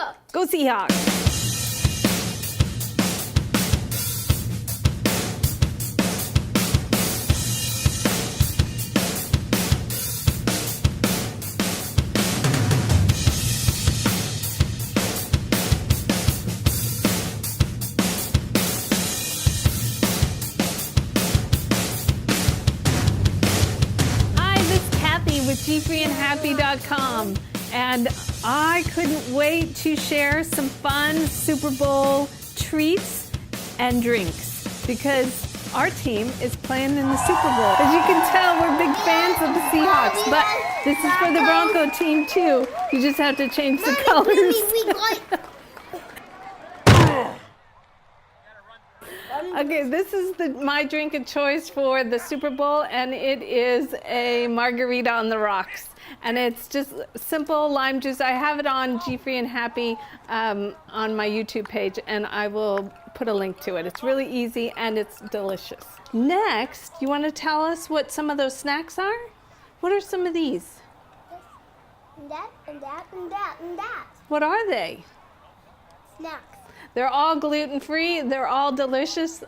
Seahawks. Go Seahawks. With GFreeandHappy.com, and I couldn't wait to share some fun Super Bowl treats and drinks because our team is playing in the Super Bowl. As you can tell, we're big fans of the Seahawks, but this is for the Bronco team too. You just have to change the colors. Okay, this is my drink of choice for the Super Bowl, and it is a margarita on the rocks. And it's just simple lime juice. I have it on GFree and Happy on my YouTube page, and I will put a link to it. It's really easy and it's delicious. Next, you want to tell us what some of those snacks are? What are some of these? And that, and that, and that, and that. What are they? Snacks. They're all gluten-free. They're all delicious.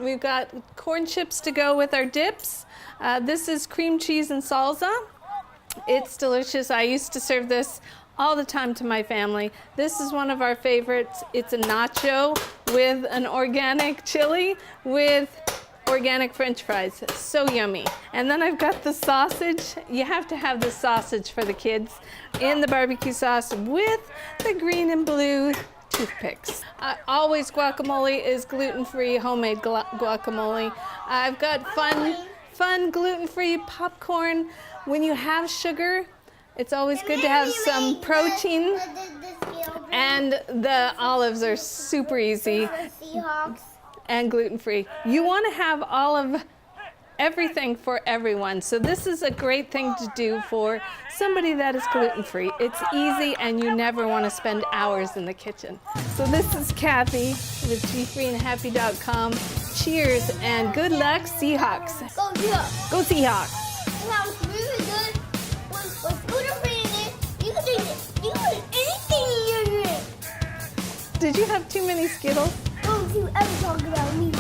We've got corn chips to go with our dips. This is cream cheese and salsa. It's delicious. I used to serve this all the time to my family. This is one of our favorites. It's a nacho with an organic chili with organic French fries. It's so yummy. And then I've got the sausage. You have to have the sausage for the kids in the barbecue sauce with the green and blue toothpicks. Always guacamole is gluten-free, homemade guacamole. I've got fun gluten-free popcorn. When you have sugar, it's always good to have some protein. And the olives are super easy and gluten-free. You want to have all of everything for everyone. So this is a great thing to do for somebody that is gluten-free. It's easy and you never want to spend hours in the kitchen. So this is Kathy with GFreeandHappy.com. Cheers and good luck, Seahawks. Go Seahawks. Go Seahawks. It sounds really good. With gluten-free in it, you can do anything in your drink. Did you have too many Skittles? Don't you ever talk about me.